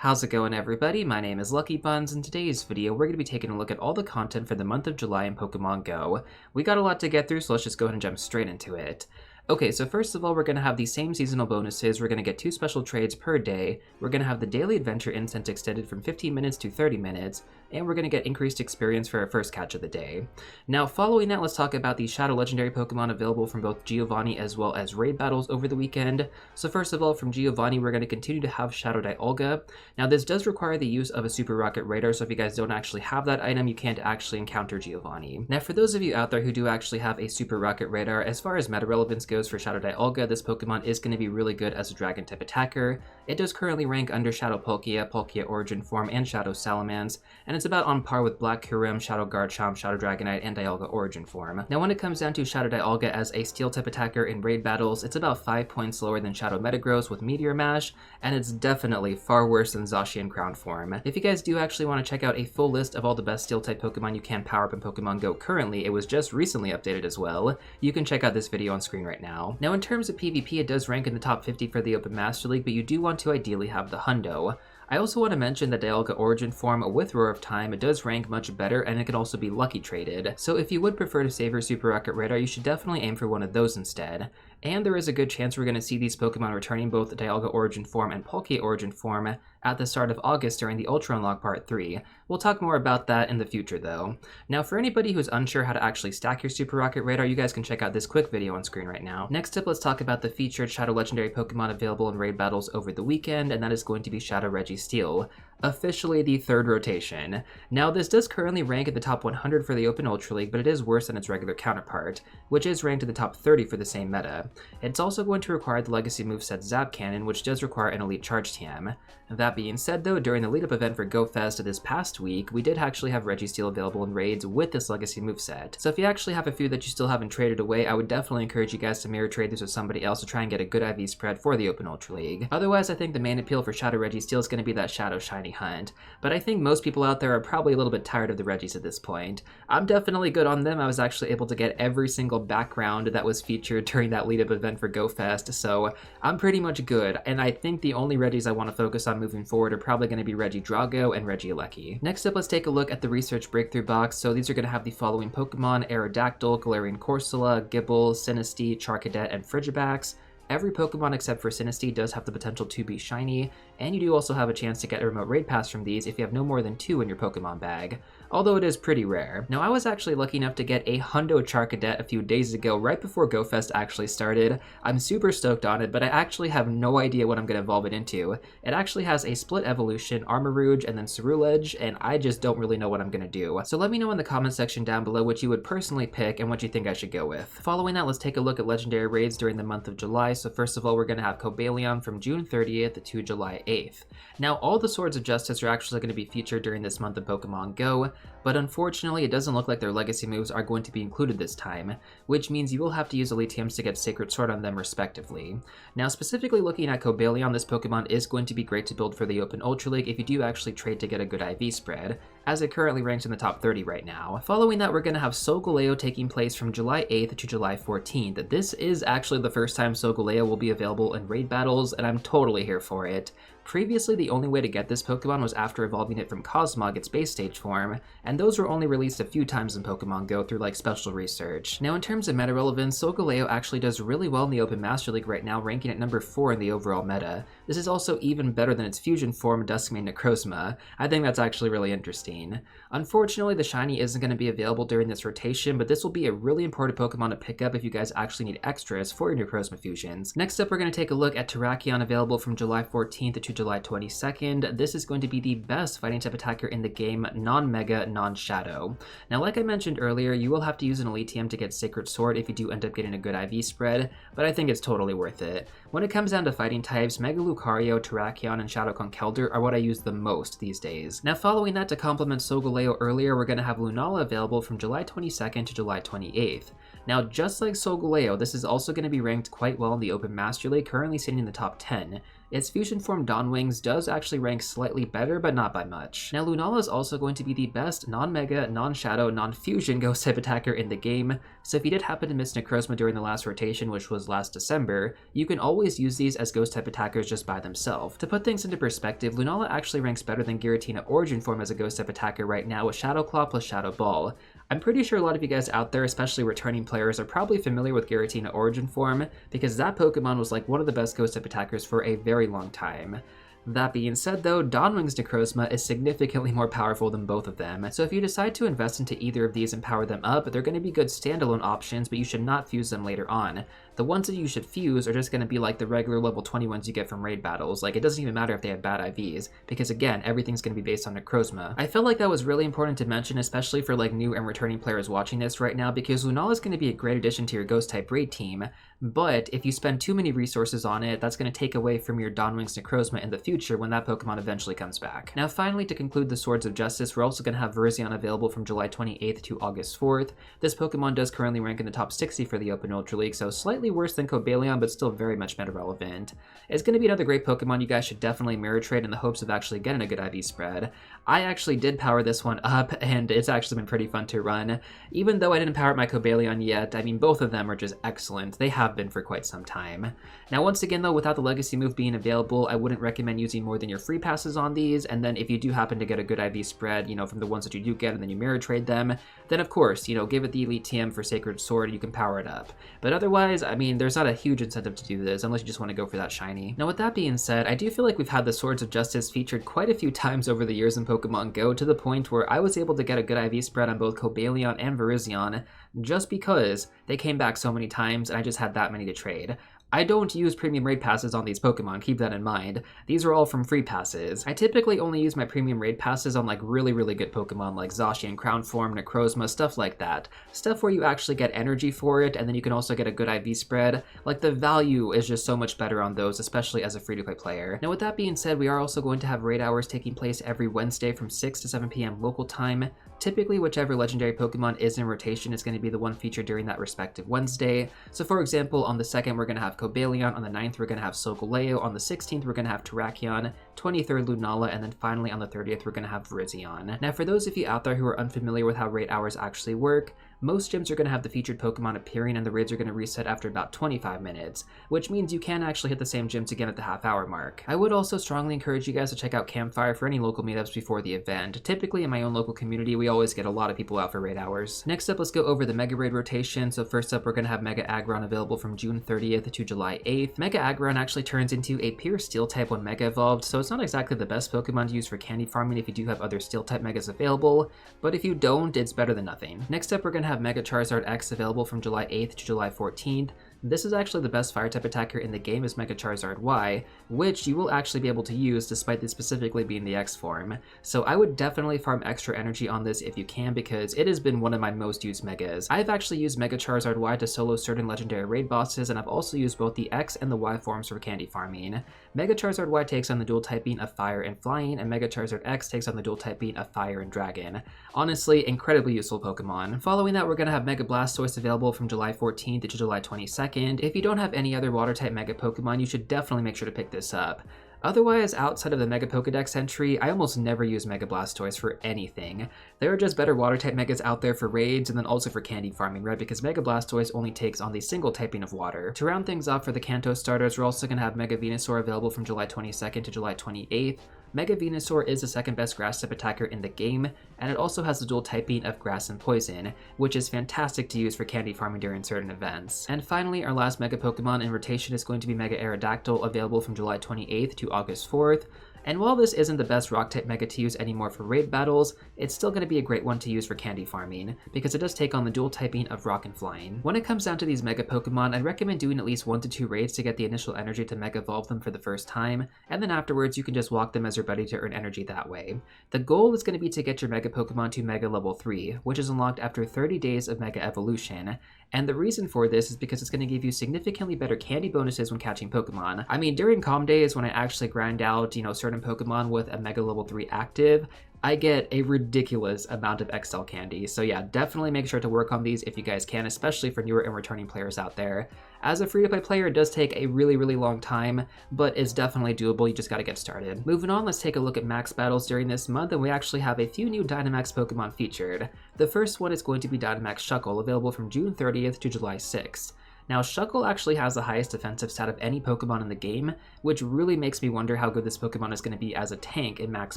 How's it going, everybody? My name is LuckyBunz. In today's video, we're going to be taking a look at all the content for the month of July in Pokemon Go. We got a lot to get through, so let's just go ahead and jump straight into it. Okay, so first of all, we're going to have the same seasonal bonuses. We're going to get 2 special trades per day. We're going to have the daily adventure incense extended from 15 minutes to 30 minutes, and we're going to get increased experience for our first catch of the day. Now, following that, let's talk about the Shadow Legendary Pokemon available from both Giovanni as well as raid battles over the weekend. So first of all, from Giovanni, we're going to continue to have Shadow Dialga. Now, this does require the use of a Super Rocket Radar, so if you guys don't actually have that item, you can't actually encounter Giovanni. Now, for those of you out there who do actually have a Super Rocket Radar, as far as meta relevance goes for Shadow Dialga, this Pokemon is going to be really good as a Dragon-type attacker. It does currently rank under Shadow Palkia, Palkia Origin Form, and Shadow Salamence, and it's about on par with Black Kyurem, Shadow Garchomp, Shadow Dragonite, and Dialga Origin Form. Now, when it comes down to Shadow Dialga as a Steel-type attacker in raid battles, it's about 5 points lower than Shadow Metagross with Meteor Mash, and it's definitely far worse than Zacian Crown Form. If you guys do actually want to check out a full list of all the best Steel-type Pokemon you can power up in Pokemon Go currently, it was just recently updated as well, you can check out this video on screen right now. Now, in terms of PvP, it does rank in the top 50 for the Open Master League, but you do want to ideally have the Hundo. I also want to mention that Dialga Origin Form with Roar of Time, it does rank much better, and it can also be lucky traded. So if you would prefer to save your Super Rocket Radar, you should definitely aim for one of those instead. And there is a good chance we're going to see these Pokemon returning both Dialga Origin Form and Palkia Origin Form at the start of August during the Ultra Unlock Part 3. We'll talk more about that in the future though. Now, for anybody who's unsure how to actually stack your Super Rocket Radar, you guys can check out this quick video on screen right now. Next up, let's talk about the featured Shadow Legendary Pokemon available in raid battles over the weekend, and that is going to be Shadow Registeel. Officially the 3rd rotation. Now, this does currently rank at the top 100 for the Open Ultra League, but it is worse than its regular counterpart, which is ranked in the top 30 for the same meta. It's also going to require the legacy moveset Zap Cannon, which does require an Elite Charge TM. That being said though, during the lead-up event for Go Fest this past week, we did actually have Registeel available in raids with this legacy moveset. So if you actually have a few that you still haven't traded away, I would definitely encourage you guys to mirror trade this with somebody else to try and get a good IV spread for the Open Ultra League. Otherwise, I think the main appeal for Shadow Registeel is going to be that Shadow Shiny hunt, but I think most people out there are probably a little bit tired of the Regis at this point. I'm definitely good on them. I was actually able to get every single background that was featured during that lead-up event for Go Fest, so I'm pretty much good, and I think the only Regis I want to focus on moving forward are probably going to be Regidrago and Regieleki. Next up, let's take a look at the Research Breakthrough box. So these are going to have the following Pokemon: Aerodactyl, Galarian Corsola, Gible, Sinistea, Charcadet, and Frigibax. Every Pokemon except for Sinistea does have the potential to be shiny, and you do also have a chance to get a remote raid pass from these if you have no more than 2 in your Pokemon bag, although it is pretty rare. Now, I was actually lucky enough to get a Hundo Charcadet a few days ago, right before Go Fest actually started. I'm super stoked on it, but I actually have no idea what I'm going to evolve it into. It actually has a split evolution, Armarouge, and then Ceruledge, and I just don't really know what I'm going to do. So let me know in the comment section down below what you would personally pick and what you think I should go with. Following that, let's take a look at legendary raids during the month of July. So first of all, we're going to have Cobalion from June 30th to July 8th. Now, all the Swords of Justice are actually going to be featured during this month of Pokemon Go, but unfortunately, it doesn't look like their legacy moves are going to be included this time, which means you will have to use Elite TMs to get Sacred Sword on them respectively. Now, specifically looking at Cobalion, this Pokemon is going to be great to build for the Open Ultra League if you do actually trade to get a good IV spread, as it currently ranks in the top 30 right now. Following that, we're going to have Solgaleo taking place from July 8th to July 14th. This is actually the first time Solgaleo will be available in raid battles, and I'm totally here for it. Previously, the only way to get this Pokemon was after evolving it from Cosmog, its base stage form, and those were only released a few times in Pokemon Go through like special research. Now, in terms of meta relevance, Solgaleo actually does really well in the Open Master League right now, ranking at number 4 in the overall meta. This is also even better than its fusion form, Duskmane Necrozma. I think that's actually really interesting. Unfortunately, the shiny isn't going to be available during this rotation, but this will be a really important Pokemon to pick up if you guys actually need extras for your Necrozma fusions. Next up, we're going to take a look at Terrakion, available from July 14th to July 22nd. This is going to be the best fighting type attacker in the game, non-mega, non-shadow. Now, like I mentioned earlier, you will have to use an Elite TM to get Sacred Sword if you do end up getting a good IV spread, but I think it's totally worth it. When it comes down to fighting types, Mega Lucario, Terrakion, and Shadow Conkeldurr are what I use the most these days. Now, following that, to complement Solgaleo earlier, we're going to have Lunala available from July 22nd to July 28th. Now, just like Solgaleo, this is also going to be ranked quite well in the Open Master League, currently sitting in the top 10. its fusion form Dawnwings does actually rank slightly better, but not by much. Now Lunala is also going to be the best non-mega, non-shadow, non-fusion ghost type attacker in the game, so if you did happen to miss Necrozma during the last rotation, which was last December, you can always use these as ghost type attackers just by themselves. To put things into perspective, Lunala actually ranks better than Giratina Origin form as a ghost type attacker right now with Shadow Claw plus Shadow Ball. I'm pretty sure a lot of you guys out there, especially returning players, are probably familiar with Giratina Origin form, because that Pokemon was like one of the best ghost type attackers for a very long time. That being said though, Dawnwings Necrozma is significantly more powerful than both of them, so if you decide to invest into either of these and power them up, they're going to be good standalone options, but you should not fuse them later on. The ones that you should fuse are just going to be like the regular level 20 ones you get from raid battles. Like, it doesn't even matter if they have bad IVs, because again, everything's going to be based on Necrozma. I felt like that was really important to mention, especially for like new and returning players watching this right now, because Lunala is going to be a great addition to your ghost type raid team, but if you spend too many resources on it, that's going to take away from your Dawnwings Necrozma in the future when that Pokemon eventually comes back. Now finally, to conclude the Swords of Justice, we're also going to have Virizion available from July 28th to August 4th. This Pokemon does currently rank in the top 60 for the Open Ultra League, so slightly worse than Cobalion, but still very much meta relevant. It's going to be another great Pokemon you guys should definitely mirror trade in the hopes of actually getting a good IV spread. I actually did power this one up, and it's actually been pretty fun to run. Even though I didn't power up my Cobalion yet, I mean, both of them are just excellent. They have been for quite some time. Now once again though, without the Legacy move being available, I wouldn't recommend using more than your free passes on these, and then if you do happen to get a good IV spread, you know, from the ones that you do get and then you mirror trade them, then of course, you know, give it the Elite TM for Sacred Sword and you can power it up. But otherwise, I mean, there's not a huge incentive to do this unless you just want to go for that shiny. Now with that being said, I do feel like we've had the Swords of Justice featured quite a few times over the years in Pokemon GO, to the point where I was able to get a good IV spread on both Cobalion and Virizion just because they came back so many times and I just had that many to trade. I don't use premium raid passes on these Pokemon, keep that in mind. These are all from free passes. I typically only use my premium raid passes on like really good Pokemon like Zacian, Crown Form, Necrozma, stuff like that. Stuff where you actually get energy for it, and then you can also get a good IV spread. Like, the value is just so much better on those, especially as a free-to-play player. Now with that being said, we are also going to have raid hours taking place every Wednesday from 6 to 7 p.m. local time. Typically, whichever legendary Pokemon is in rotation is going to be the one featured during that respective Wednesday. So for example, on the 2nd, we're going to have Cobalion, on the 9th, we're going to have Solgaleo, on the 16th, we're going to have Terrakion, 23rd, Lunala, and then finally on the 30th, we're going to have Virizion. Now for those of you out there who are unfamiliar with how raid hours actually work, most gyms are going to have the featured Pokemon appearing and the raids are going to reset after about 25 minutes, which means you can actually hit the same gyms again at the half-hour mark. I would also strongly encourage you guys to check out Campfire for any local meetups before the event. Typically in my own local community, we always get a lot of people out for raid hours. Next up, let's go over the Mega Raid rotation. So first up, we're going to have Mega Aggron available from June 30th to July 8th. Mega Aggron actually turns into a pure Steel type when Mega Evolved, so it's not exactly the best Pokemon to use for candy farming if you do have other Steel type Megas available, but if you don't, it's better than nothing. Next up, we're going to have Mega Charizard X available from July 8th to July 14th. This is actually the best fire type attacker in the game is Mega Charizard Y, which you will actually be able to use despite this specifically being the X form. So I would definitely farm extra energy on this if you can, because it has been one of my most used Megas. I've actually used Mega Charizard Y to solo certain legendary raid bosses, and I've also used both the X and the Y forms for candy farming. Mega Charizard Y takes on the dual typing of Fire and Flying, and Mega Charizard X takes on the dual typing of Fire and Dragon. Honestly, incredibly useful Pokemon. Following that, we're going to have Mega Blastoise available from July 14th to July 22nd. If you don't have any other Water-type Mega Pokemon, you should definitely make sure to pick this up. Otherwise, outside of the Mega Pokedex entry, I almost never use Mega Blastoise for anything. There are just better Water-type Megas out there for raids and then also for candy farming, right? Because Mega Blastoise only takes on the single typing of Water. To round things off for the Kanto starters, we're also going to have Mega Venusaur available from July 22nd to July 28th. Mega Venusaur is the second best grass type attacker in the game, and it also has the dual typing of grass and poison, which is fantastic to use for candy farming during certain events. And finally, our last Mega Pokemon in rotation is going to be Mega Aerodactyl, available from July 28th to August 4th. And while this isn't the best rock-type Mega to use anymore for raid battles, it's still going to be a great one to use for candy farming, because it does take on the dual typing of Rock and Flying. When it comes down to these Mega Pokemon, I'd recommend doing at least 1 to 2 raids to get the initial energy to Mega Evolve them for the first time, and then afterwards you can just walk them as your buddy to earn energy that way. The goal is going to be to get your Mega Pokemon to Mega Level 3, which is unlocked after 30 days of Mega Evolution, and the reason for this is because it's going to give you significantly better candy bonuses when catching Pokemon. I mean, during calm days when I actually grind out, certain certain Pokemon with a Mega Level 3 active, I get a ridiculous amount of XL candy. So yeah, definitely make sure to work on these if you guys can, especially for newer and returning players out there. As a free-to-play player, it does take a really, really long time, but it's definitely doable. You just gotta get started. Moving on, let's take a look at max battles during this month, and we actually have a few new Dynamax Pokemon featured. The first one is going to be Dynamax Shuckle, available from June 30th to July 6th. Now, Shuckle actually has the highest defensive stat of any Pokemon in the game, which really makes me wonder how good this Pokemon is going to be as a tank in max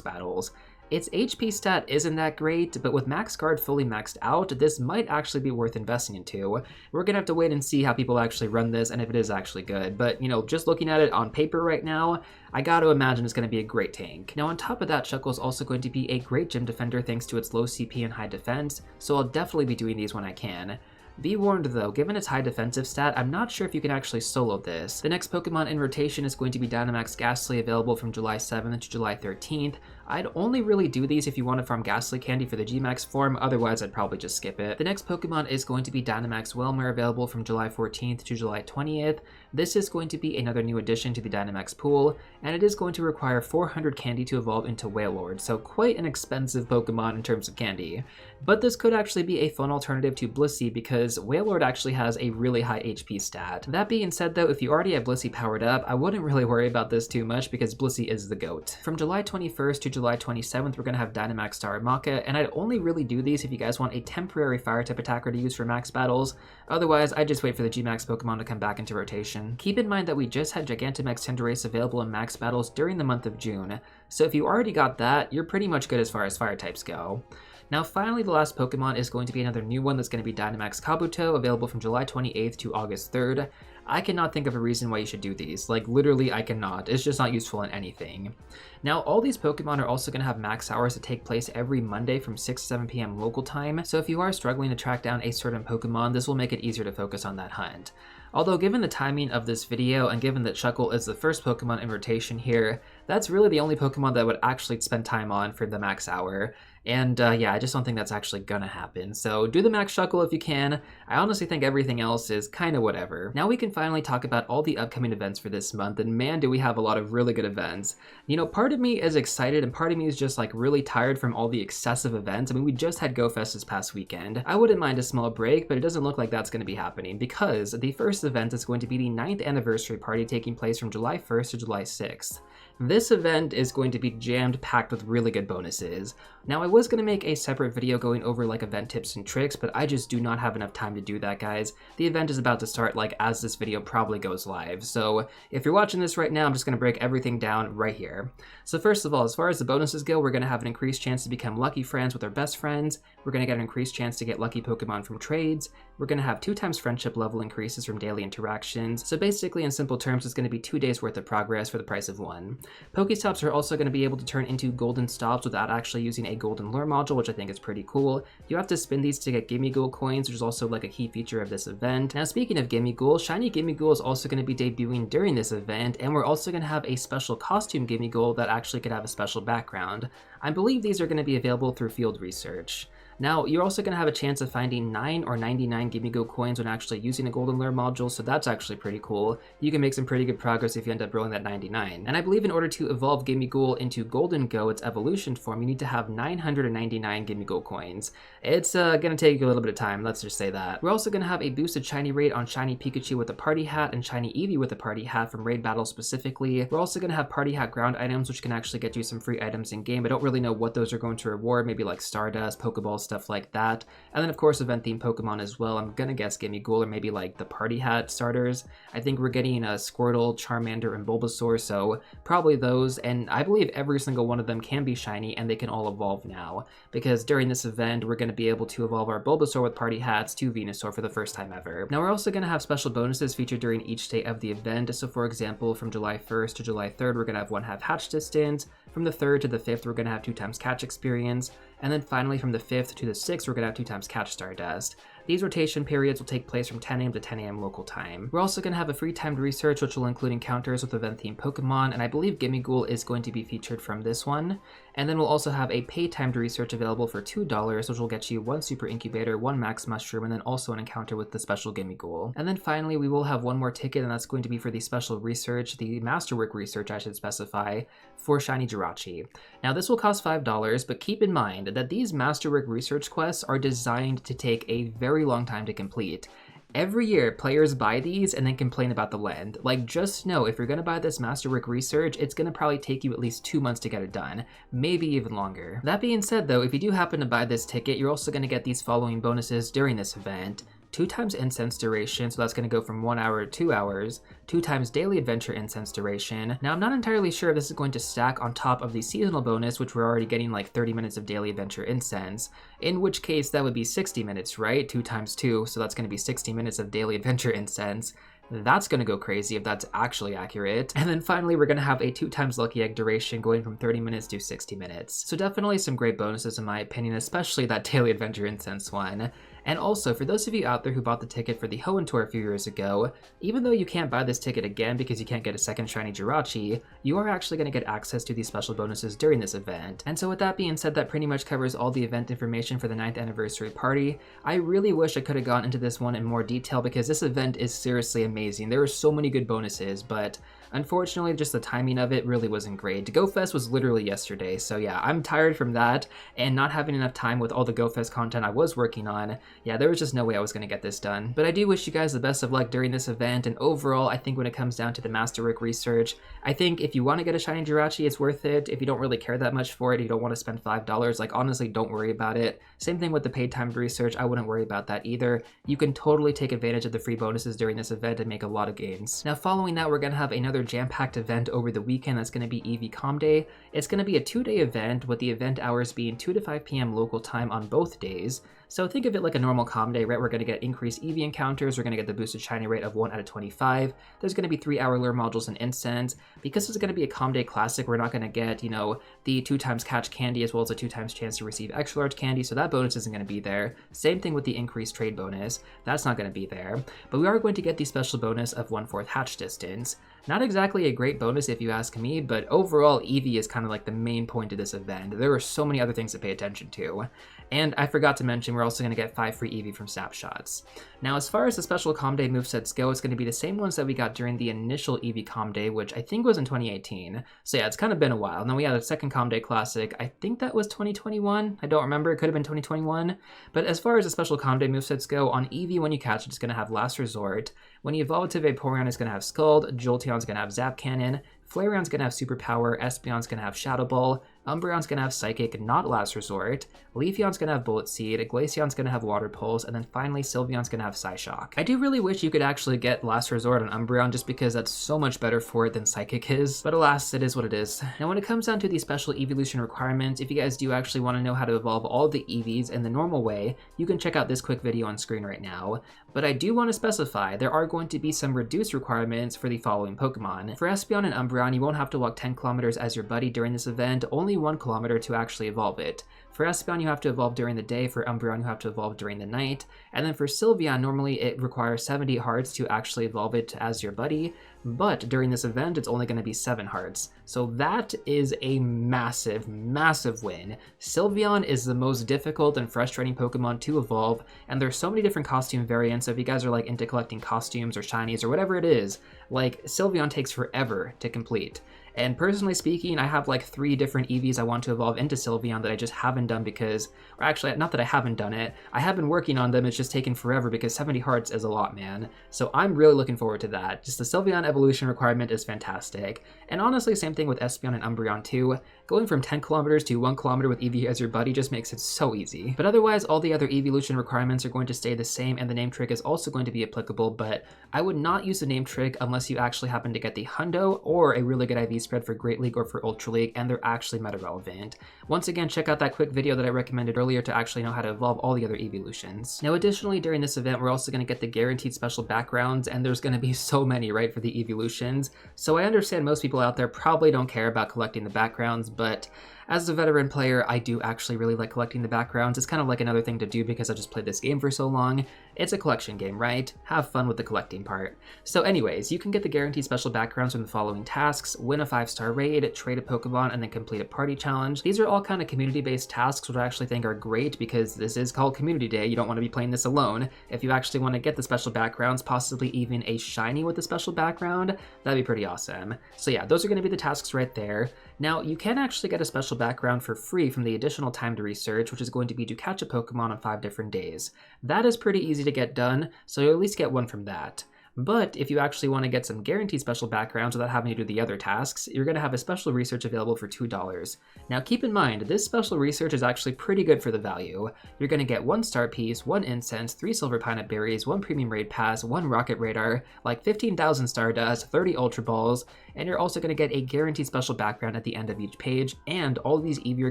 battles. Its HP stat isn't that great, but with Max Guard fully maxed out, this might actually be worth investing into. We're gonna have to wait and see how people actually run this and if it is actually good, but you know, just looking at it on paper right now, I gotta imagine it's gonna be a great tank. Now on top of that, Shuckle is also going to be a great gym defender thanks to its low CP and high defense, so I'll definitely be doing these when I can. Be warned though, given its high defensive stat, I'm not sure if you can actually solo this. The next Pokemon in rotation is going to be Dynamax Ghastly, available from July 7th to July 13th. I'd only really do these if you want to farm Ghastly candy for the Gmax form, otherwise I'd probably just skip it. The next Pokemon is going to be Dynamax Whelmer, available from July 14th to July 20th. This is going to be another new addition to the Dynamax pool, and it is going to require 400 candy to evolve into Wailord, so quite an expensive Pokemon in terms of candy. But this could actually be a fun alternative to Blissey because Wailord actually has a really high HP stat. That being said though, if you already have Blissey powered up, I wouldn't really worry about this too much because Blissey is the GOAT. From July 21st to July 27th, we're going to have Dynamax Darumaka, and I'd only really do these if you guys want a temporary fire type attacker to use for max battles. Otherwise, I just wait for the Gmax Pokemon to come back into rotation. Keep in mind that we just had Gigantamax Cinderace available in max battles during the month of June, so if you already got that, you're pretty much good as far as fire types go. Now finally, the last Pokemon is going to be another new one that's going to be Dynamax Kabuto, available from July 28th to August 3rd. I cannot think of a reason why you should do these. Like, literally, I cannot. It's just not useful in anything. Now, all these Pokemon are also going to have max hours that take place every Monday from 6 to 7 p.m. local time, so if you are struggling to track down a certain Pokemon, this will make it easier to focus on that hunt. Although given the timing of this video, and given that Shuckle is the first Pokemon in rotation here, that's really the only Pokemon that I would actually spend time on for the max hour. And yeah, I just don't think that's actually gonna happen. So do the max Shuckle if you can. I honestly think everything else is kind of whatever. Now we can finally talk about all the upcoming events for this month, and man, do we have a lot of really good events. You know, part of me is excited and part of me is just like really tired from all the excessive events. I mean, we just had Go Fest this past weekend. I wouldn't mind a small break, but it doesn't look like that's gonna be happening because the first event is going to be the 9th anniversary party taking place from July 1st to July 6th. This event is going to be jammed packed with really good bonuses. Now I was going to make a separate video going over like event tips and tricks, but I just do not have enough time to do that, guys. The event is about to start like as this video probably goes live, so if you're watching this right now, I'm just going to break everything down right here. So first of all, as far as the bonuses go, we're going to have an increased chance to become lucky friends with our best friends. We're going to get an increased chance to get lucky Pokemon from trades. We're going to have 2 times friendship level increases from daily interactions. So basically, in simple terms, it's going to be 2 days worth of progress for the price of 1. Pokestops are also going to be able to turn into golden stops without actually using a golden lure module, which I think is pretty cool. You have to spin these to get Gimmighoul coins, which is also like a key feature of this event. Now speaking of Gimmighoul, Shiny Gimmighoul is also going to be debuting during this event, and we're also going to have a special costume Gimmighoul that actually could have a special background. I believe these are going to be available through field research. Now, you're also going to have a chance of finding 9 or 99 Gimmighoul coins when actually using a Golden Lure module, so that's actually pretty cool. You can make some pretty good progress if you end up rolling that 99. And I believe in order to evolve Gimmighoul into Golden Go, its evolution form, you need to have 999 Gimmighoul coins. It's going to take you a little bit of time, let's just say that. We're also going to have a boosted shiny rate on Shiny Pikachu with a party hat and Shiny Eevee with a party hat from raid battles specifically. We're also going to have party hat ground items, which can actually get you some free items in game. I don't really know what those are going to reward, maybe like Stardust, Pokeballs, stuff like that. And then of course event themed Pokemon as well. I'm gonna guess Gimmighoul or maybe like the party hat starters. I think we're getting a Squirtle, Charmander, and Bulbasaur, so probably those. And I believe every single one of them can be shiny and they can all evolve now, because during this event we're going to be able to evolve our Bulbasaur with party hats to Venusaur for the first time ever. Now we're also going to have special bonuses featured during each day of the event. So for example, from July 1st to July 3rd we're going to have 1/2 hatch distance. From the 3rd to the 5th we're going to have 2 times catch experience. And then finally from the 5th to the 6th we're going to have 2 times catch Stardust. These rotation periods will take place from 10 a.m. to 10 a.m. local time. We're also going to have a free timed research, which will include encounters with event-themed Pokemon, and I believe Gimmighoul is going to be featured from this one. And then we'll also have a paid timed research available for $2, which will get you 1 Super Incubator, 1 Max Mushroom, and then also an encounter with the special Gimmighoul. And then finally, we will have one more ticket, and that's going to be for the special research, the Masterwork research I should specify, for Shiny Jirachi. Now this will cost $5, but keep in mind that these Masterwork research quests are designed to take a very long time to complete. Every year, players buy these and then complain about the length. Like, just know, if you're going to buy this Masterwork research, it's going to probably take you at least 2 months to get it done, maybe even longer. That being said though, if you do happen to buy this ticket, you're also going to get these following bonuses during this event. 2 times incense duration, so that's going to go from 1 hour to 2 hours, 2 times daily adventure incense duration. Now I'm not entirely sure if this is going to stack on top of the seasonal bonus, which we're already getting like 30 minutes of daily adventure incense, in which case that would be 60 minutes, right? 2 times 2, so that's going to be 60 minutes of daily adventure incense. That's going to go crazy if that's actually accurate. And then finally, we're going to have a 2 times Lucky Egg duration going from 30 minutes to 60 minutes. So definitely some great bonuses in my opinion, especially that daily adventure incense one. And also, for those of you out there who bought the ticket for the Hoenn Tour a few years ago, even though you can't buy this ticket again because you can't get a second shiny Jirachi, you are actually going to get access to these special bonuses during this event. And so with that being said, that pretty much covers all the event information for the 9th anniversary party. I really wish I could have gone into this one in more detail because this event is seriously amazing. There were so many good bonuses, but unfortunately, just the timing of it really wasn't great. Go Fest was literally yesterday, so yeah, I'm tired from that, and not having enough time with all the Go Fest content I was working on. Yeah, there was just no way I was going to get this done. But I do wish you guys the best of luck during this event, and overall, I think when it comes down to the Masterwork research, I think if you want to get a shiny Jirachi, it's worth it. If you don't really care that much for it, you don't want to spend $5, like honestly, don't worry about it. Same thing with the paid timed research, I wouldn't worry about that either. You can totally take advantage of the free bonuses during this event and make a lot of gains. Now following that, we're going to have another jam-packed event over the weekend. That's going to be Eevee Com Day. It's going to be a 2-day event with the event hours being 2 to 5 p.m. local time on both days. So think of it like a normal Com Day, right? We're going to get increased Eevee encounters, we're going to get the boosted shiny rate of 1 out of 25, there's going to be 3-hour lure modules and incense. Because it's going to be a Com Day classic, we're not going to get, you know, the 2 times catch candy as well as a 2 times chance to receive extra large candy, so that bonus isn't going to be there. Same thing with the increased trade bonus, that's not going to be there. But we are going to get the special bonus of 1/4 hatch distance. Not exactly a great bonus if you ask me, but overall Eevee is kind of like the main point of this event. There are so many other things to pay attention to. And I forgot to mention, we're also going to get 5 free Eevee from Snapshots. Now, as far as the special Com Day movesets go, it's going to be the same ones that we got during the initial Eevee Com Day, which I think was in 2018. So yeah, it's kind of been a while. And then we had a second Com Day Classic. I think that was 2021. I don't remember. It could have been 2021. But as far as the special Com Day movesets go, on Eevee, when you catch it, it's going to have Last Resort. When you evolve to Vaporeon, it's going to have Scald. Jolteon's going to have Zap Cannon. Flareon's going to have Superpower, Espeon's going to have Shadow Ball, Umbreon's going to have Psychic, not Last Resort, Leafeon's going to have Bullet Seed, Glaceon's going to have Water Pulse, and then finally Sylveon's going to have Psyshock. I do really wish you could actually get Last Resort on Umbreon just because that's so much better for it than Psychic is, but alas, it is what it is. Now when it comes down to the special evolution requirements, if you guys do actually want to know how to evolve all the Eevees in the normal way, you can check out this quick video on screen right now. But I do want to specify, there are going to be some reduced requirements for the following Pokemon. For Espeon and Umbreon, you won't have to walk 10 kilometers as your buddy during this event, only 1 kilometer to actually evolve it. For Espeon, you have to evolve during the day, for Umbreon, you have to evolve during the night, and then for Sylveon, normally it requires 70 hearts to actually evolve it as your buddy, but during this event, it's only going to be 7 hearts. So that is a massive, massive win. Sylveon is the most difficult and frustrating Pokemon to evolve, and there's so many different costume variants, so if you guys are like into collecting costumes or shinies or whatever it is, like Sylveon takes forever to complete. And personally speaking, I have like 3 different Eevees I want to evolve into Sylveon that I just haven't done because, or actually, not that I haven't done it, I have been working on them, it's just taken forever because 70 hearts is a lot, man. So I'm really looking forward to that. Just the Sylveon evolution requirement is fantastic. And honestly, same thing with Espeon and Umbreon too. Going from 10 kilometers to 1 kilometer with Eevee as your buddy just makes it so easy. But otherwise, all the other evolution requirements are going to stay the same, and the name trick is also going to be applicable, but I would not use the name trick unless you actually happen to get the Hundo or a really good IV spread for Great League or for Ultra League, and they're actually meta relevant. Once again, check out that quick video that I recommended earlier to actually know how to evolve all the other evolutions. Now additionally, during this event, we're also going to get the guaranteed special backgrounds, and there's going to be so many, right, for the evolutions. So I understand most people out there probably don't care about collecting the backgrounds, but As a veteran player, I do actually really like collecting the backgrounds. It's kind of like another thing to do because I just played this game for so long. It's a collection game, right? Have fun with the collecting part. So anyways, you can get the guaranteed special backgrounds from the following tasks: win a 5-star raid, trade a Pokemon, and then complete a party challenge. These are all kind of community-based tasks, which I actually think are great because this is called Community Day. You don't want to be playing this alone. If you actually want to get the special backgrounds, possibly even a shiny with a special background, that'd be pretty awesome. So yeah, those are going to be the tasks right there. Now, you can actually get a special background for free from the additional time to research, which is going to be to catch a Pokemon on 5 different days. That is pretty easy to get done, so you'll at least get one from that. But if you actually want to get some guaranteed special backgrounds without having to do the other tasks, you're going to have a special research available for $2. Now keep in mind, this special research is actually pretty good for the value. You're going to get 1 star piece, 1 incense, 3 silver pineapple berries, 1 premium raid pass, 1 rocket radar, like 15,000 stardust, 30 ultra balls, and you're also going to get a guaranteed special background at the end of each page, and all of these Eevee are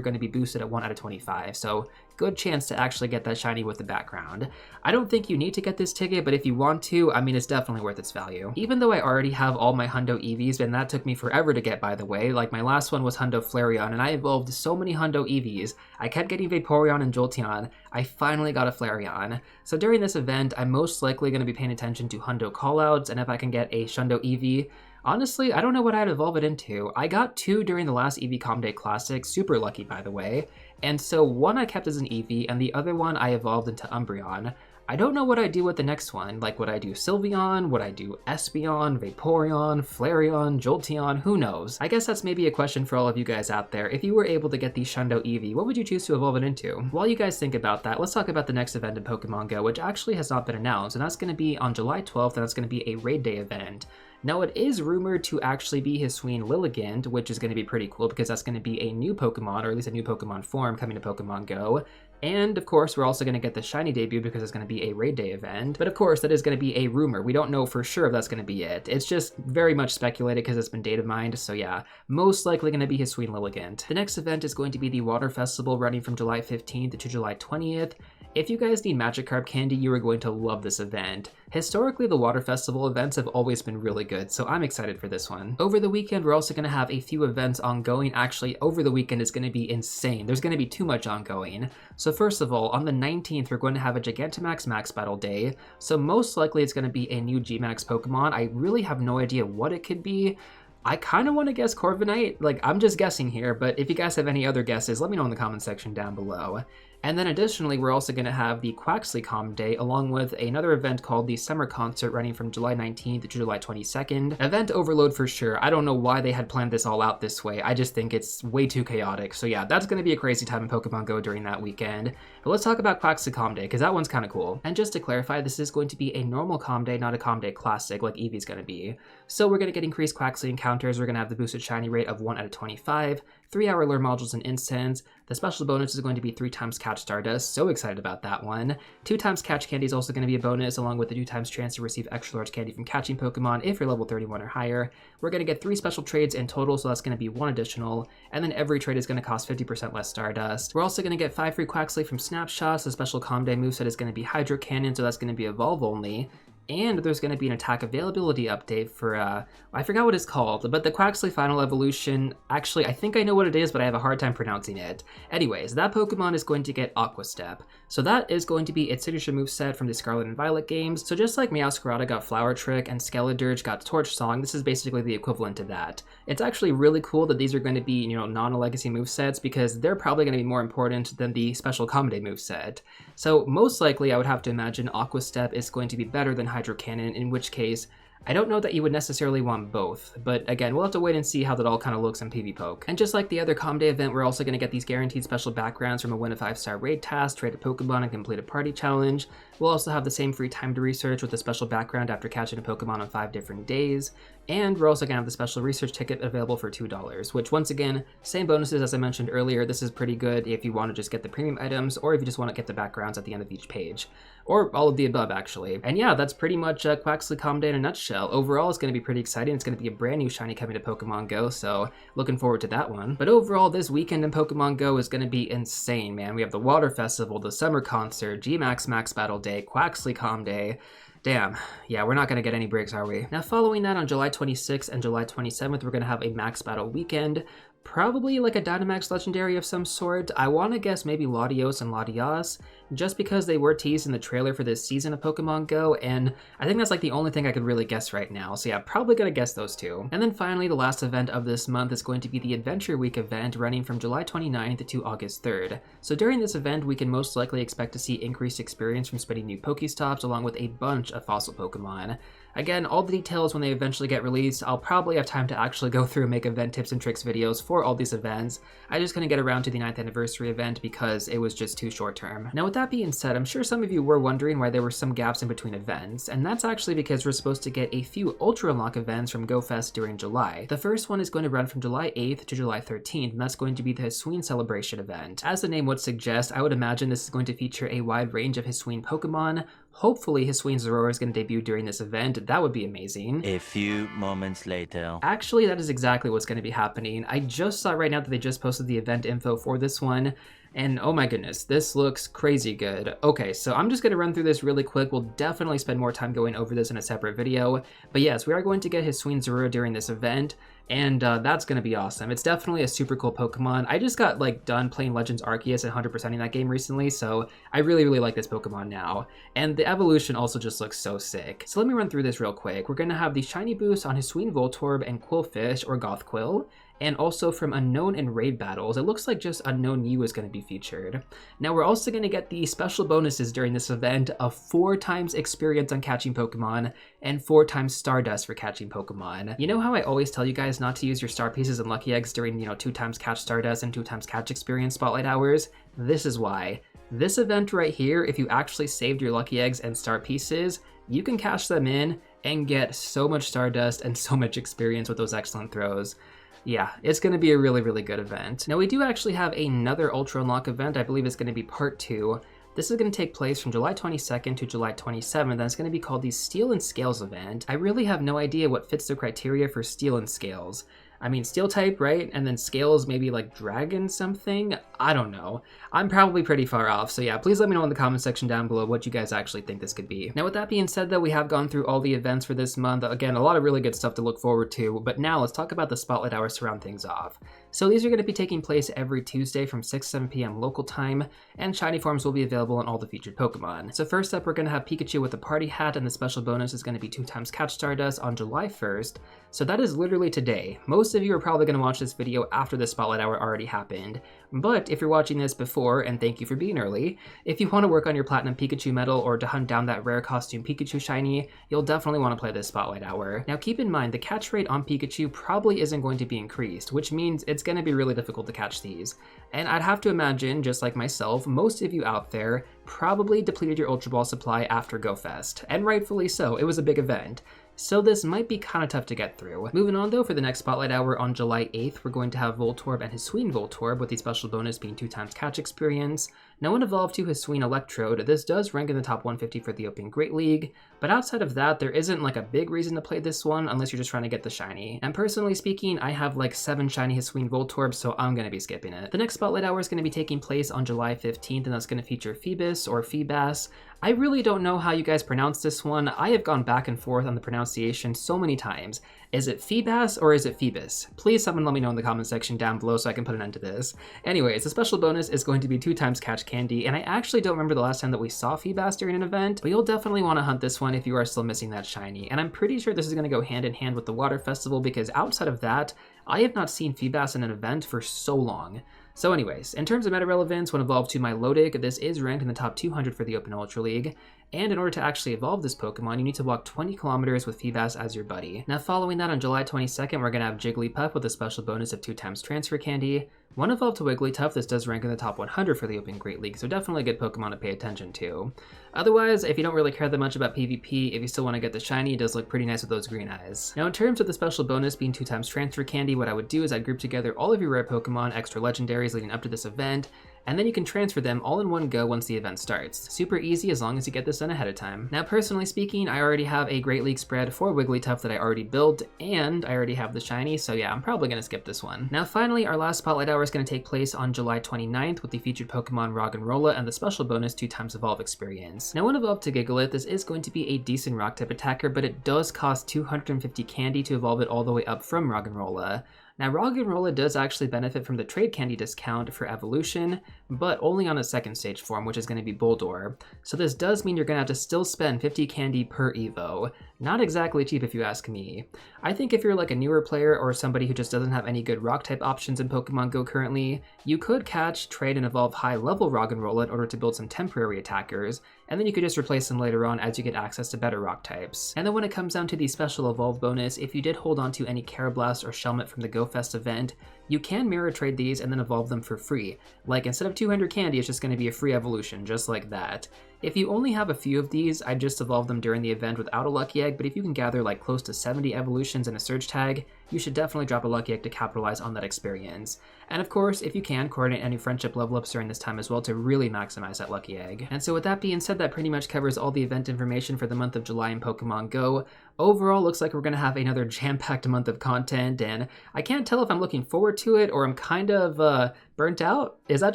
going to be boosted at 1 out of 25, so good chance to actually get that shiny with the background. I don't think you need to get this ticket, but if you want to, I mean, it's definitely worth its value. Even though I already have all my Hundo Eevees, and that took me forever to get, by the way, like my last one was Hundo Flareon, and I evolved so many Hundo Eevees. I kept getting Vaporeon and Jolteon. I finally got a Flareon. So during this event, I'm most likely going to be paying attention to Hundo callouts, and if I can get a Shundo Eevee. Honestly, I don't know what I'd evolve it into. I got 2 during the last Eevee Community Classic, super lucky by the way, and so one I kept as an Eevee, and the other one I evolved into Umbreon. I don't know what I'd do with the next one, like would I do Sylveon, would I do Espeon, Vaporeon, Flareon, Jolteon, who knows? I guess that's maybe a question for all of you guys out there. If you were able to get the Shundo Eevee, what would you choose to evolve it into? While you guys think about that, let's talk about the next event in Pokemon GO, which actually has not been announced, and that's going to be on July 12th, and that's going to be a Raid Day event. Now, it is rumored to actually be Hisuian Lilligant, which is going to be pretty cool because that's going to be a new Pokemon, or at least a new Pokemon form coming to Pokemon GO. And of course, we're also going to get the shiny debut because it's going to be a Raid Day event. But of course, that is going to be a rumor. We don't know for sure if that's going to be it. It's just very much speculated because it's been data mined. So yeah, most likely going to be Hisuian Lilligant. The next event is going to be the Water Festival running from July 15th to July 20th. If you guys need Magikarp candy, you are going to love this event. Historically, the Water Festival events have always been really good, so I'm excited for this one. Over the weekend, we're also going to have a few events ongoing. Actually, over the weekend is going to be insane. There's going to be too much ongoing. So first of all, on the 19th, we're going to have a Gigantamax Max Battle Day. So most likely it's going to be a new G-Max Pokemon. I really have no idea what it could be. I kind of want to guess Corviknight. Like, I'm just guessing here, but if you guys have any other guesses, let me know in the comment section down below. And then additionally, we're also going to have the Quaxly Day, along with another event called the Summer Concert running from July 19th to July 22nd. Event overload for sure. I don't know why they had planned this all out this way. I just think it's way too chaotic. So yeah, that's going to be a crazy time in Pokemon GO during that weekend. But let's talk about Quaxly Day, because that one's kind of cool. And just to clarify, this is going to be a normal Day, not a Day Classic like Eevee's going to be. So we're going to get increased Quaxly encounters. We're going to have the boosted shiny rate of 1 out of 25, 3-hour lure modules and instants. The special bonus is going to be 3 times catch Stardust, so excited about that one. 2 times catch candy is also going to be a bonus, along with the 2 times chance to receive extra large candy from catching Pokemon if you're level 31 or higher. We're going to get 3 special trades in total, so that's going to be 1 additional, and then every trade is going to cost 50% less Stardust. We're also going to get 5 free Quaxly from Snapshots. The special Day moveset is going to be Hydro Cannon, so that's going to be Evolve only. And there's going to be an attack availability update for, I forgot what it's called, but the Quaxly Final Evolution, actually, I think I know what it is, but I have a hard time pronouncing it. Anyways, that Pokemon is going to get Aqua Step. So that is going to be its signature moveset from the Scarlet and Violet games. So just like Meowscarada got Flower Trick and Skeledirge got Torch Song, this is basically the equivalent to that. It's actually really cool that these are going to be, non-legacy movesets because they're probably going to be more important than the special Comedy moveset. So most likely, I would have to imagine Aqua Step is going to be better than Hydro Cannon, in which case, I don't know that you would necessarily want both, but again, we'll have to wait and see how that all kind of looks in PvPoke. And just like the other Day event, we're also going to get these guaranteed special backgrounds from a win a 5-star raid task, trade a Pokemon, and complete a party challenge. We'll also have the same free time to research with a special background after catching a Pokemon on 5 different days. And we're also going to have the special research ticket available for $2, which once again, same bonuses as I mentioned earlier. This is pretty good if you want to just get the premium items or if you just want to get the backgrounds at the end of each page. Or all of the above, actually. And yeah, that's pretty much Quaxly Day in a nutshell. Overall, it's going to be pretty exciting. It's going to be a brand new shiny coming to Pokemon GO, so looking forward to that one. But overall, this weekend in Pokemon GO is going to be insane, man. We have the Water Festival, the Summer Concert, G-Max Max Battle Day, Quaxly Day. Damn, yeah, we're not going to get any breaks, are we? Now, following that on July 26th and July 27th, we're going to have a Max Battle weekend. Probably like a Dynamax legendary of some sort. I want to guess maybe Latios and Latias, just because they were teased in the trailer for this season of Pokemon Go, and I think that's like the only thing I could really guess right now. So yeah, probably gonna guess those two. And then finally, the last event of this month is going to be the Adventure Week event running from July 29th to August 3rd. So during this event, we can most likely expect to see increased experience from spinning new Pokestops along with a bunch of fossil Pokemon. Again, all the details when they eventually get released, I'll probably have time to actually go through and make event tips and tricks videos for all these events. I just couldn't get around to the 9th anniversary event because it was just too short term. Now with that being said, I'm sure some of you were wondering why there were some gaps in between events, and that's actually because we're supposed to get a few Ultra Unlock events from GoFest during July. The first one is going to run from July 8th to July 13th, and that's going to be the Hisuian Celebration event. As the name would suggest, I would imagine this is going to feature a wide range of Hisuian Pokemon. Hopefully Hisuian Zorora is going to debut during this event. That would be amazing. A few moments later. Actually, that is exactly what's going to be happening. I just saw right now that they just posted the event info for this one, and oh my goodness, this looks crazy good. Okay, so I'm just going to run through this really quick. We'll definitely spend more time going over this in a separate video, but yes, we are going to get Hisuian Zorora during this event, and that's going to be awesome. It's definitely a super cool Pokemon. I just got like done playing Legends Arceus and 100%ing that game recently, so I really like this Pokemon now. And the evolution also just looks so sick. So let me run through this real quick. We're going to have the shiny boost on Hisuian Voltorb and Quillfish or Gothquill. And also from Unknown and Raid battles, it looks like just Unknown U is going to be featured. Now we're also going to get the special bonuses during this event of 4 times experience on catching Pokemon and 4 times Stardust for catching Pokemon. You know how I always tell you guys not to use your star pieces and lucky eggs during, 2 times catch Stardust and 2 times catch experience spotlight hours? This is why. This event right here, if you actually saved your lucky eggs and star pieces, you can cash them in and get so much Stardust and so much experience with those excellent throws. Yeah, it's going to be a really good event. Now we do actually have another Ultra Unlock event. I believe it's going to be part 2. This is going to take place from July 22nd to July 27th, and it's going to be called the Steel and Scales event. I really have no idea what fits the criteria for Steel and Scales. I mean, Steel type, right? And then Scales maybe like Dragon something? I don't know. I'm probably pretty far off, so yeah, please let me know in the comment section down below what you guys actually think this could be. Now with that being said though, we have gone through all the events for this month. Again, a lot of really good stuff to look forward to, but now let's talk about the Spotlight Hours to round things off. So these are going to be taking place every Tuesday from 6-7 p.m. local time, and shiny forms will be available on all the featured Pokemon. So first up, we're going to have Pikachu with a party hat, and the special bonus is going to be 2 times catch Stardust on July 1st. So that is literally today. Most of you are probably going to watch this video after the Spotlight Hour already happened, but if you're watching this before, and thank you for being early, if you want to work on your Platinum Pikachu medal or to hunt down that rare costume Pikachu shiny, you'll definitely want to play this Spotlight Hour. Now keep in mind, the catch rate on Pikachu probably isn't going to be increased, which means it's going to be really difficult to catch these. And I'd have to imagine, just like myself, most of you out there probably depleted your Ultra Ball supply after GoFest, and rightfully so, it was a big event. So this might be kind of tough to get through. Moving on though, for the next Spotlight Hour on July 8th, we're going to have Voltorb and Hisuian Voltorb, with the special bonus being 2 times catch experience. Now when evolved to Hisuian Electrode, this does rank in the top 150 for the Open Great League, but outside of that, there isn't like a big reason to play this one unless you're just trying to get the shiny. And personally speaking, I have like 7 shiny Hisuian Voltorb, so I'm going to be skipping it. The next Spotlight Hour is going to be taking place on July 15th, and that's going to feature Phoebus or Feebas. I really don't know how you guys pronounce this one. I have gone back and forth on the pronunciation so many times. Is it Feebas or is it Phoebus? Please someone let me know in the comment section down below so I can put an end to this. Anyways, the special bonus is going to be 2 times catch candy, and I actually don't remember the last time that we saw Feebas during an event, but you'll definitely want to hunt this one if you are still missing that shiny. And I'm pretty sure this is going to go hand in hand with the Water Festival, because outside of that, I have not seen Feebas in an event for so long. So anyways, in terms of meta relevance, when evolved to Milotic, this is ranked in the top 200 for the Open Ultra League, and in order to actually evolve this Pokemon, you need to walk 20 kilometers with Feebas as your buddy. Now following that, on July 22nd, we're going to have Jigglypuff with a special bonus of 2 times transfer candy. When evolved to Wigglytuff, this does rank in the top 100 for the Open Great League, so definitely a good Pokemon to pay attention to. Otherwise, if you don't really care that much about PvP, if you still want to get the shiny, it does look pretty nice with those green eyes. Now in terms of the special bonus being 2 times transfer candy, what I would do is I'd group together all of your rare Pokemon, extra legendaries leading up to this event, and then you can transfer them all in one go once the event starts. Super easy as long as you get this done ahead of time. Now personally speaking, I already have a Great League spread for Wigglytuff that I already built, and I already have the shiny, so yeah, I'm probably going to skip this one. Now finally, our last Spotlight Hour is going to take place on July 29th with the featured Pokemon Roggenrola and the special bonus 2 times Evolve experience. Now when evolved to Gigalith, this is going to be a decent rock type attacker, but it does cost 250 candy to evolve it all the way up from Roggenrola. Now, Roggenrola does actually benefit from the trade candy discount for evolution, but only on a second stage form, which is going to be Boldore. So this does mean you're going to have to still spend 50 candy per Evo. Not exactly cheap if you ask me. I think if you're like a newer player or somebody who just doesn't have any good rock type options in Pokemon Go currently, you could catch, trade, and evolve high level Roggenrola in order to build some temporary attackers, and then you could just replace them later on as you get access to better rock types. And then when it comes down to the special evolve bonus, if you did hold on to any Carablast or Shelmet from the Go Fest event, you can mirror trade these and then evolve them for free. Like instead of 200 candy, it's just going to be a free evolution, just like that. If you only have a few of these, I'd just evolve them during the event without a Lucky Egg, but if you can gather like close to 70 evolutions in a Surge Tag, you should definitely drop a Lucky Egg to capitalize on that experience. And of course, if you can, coordinate any friendship level ups during this time as well to really maximize that Lucky Egg. And so with that being said, that pretty much covers all the event information for the month of July in Pokemon Go. Overall, looks like we're going to have another jam-packed month of content, and I can't tell if I'm looking forward to it or I'm kind of burnt out. Is that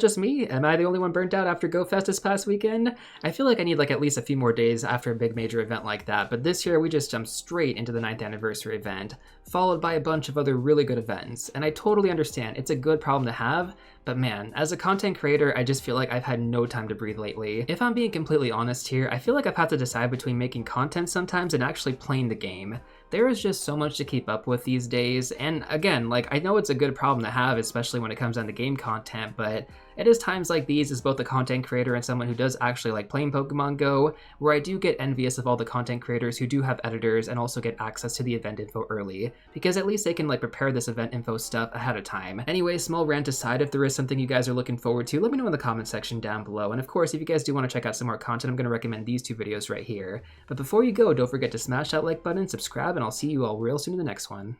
just me? Am I the only one burnt out after Go Fest this past weekend? I feel like I need like at least a few more days after a big major event like that, but this year we just jumped straight into the 9th anniversary event, followed by a bunch of other really good events. And I totally understand, it's a good problem to have, but man, as a content creator, I just feel like I've had no time to breathe lately. If I'm being completely honest here, I feel like I've had to decide between making content sometimes and actually playing the game. There is just so much to keep up with these days, and again, like I know it's a good problem to have, especially when it comes down to game content, but it is times like these as both a content creator and someone who does actually like playing Pokemon Go, where I do get envious of all the content creators who do have editors and also get access to the event info early, because at least they can like prepare this event info stuff ahead of time. Anyway, small rant aside, if there is something you guys are looking forward to, let me know in the comment section down below, and of course, if you guys do want to check out some more content, I'm going to recommend these two videos right here. But before you go, don't forget to smash that like button, subscribe, and I'll see you all real soon in the next one.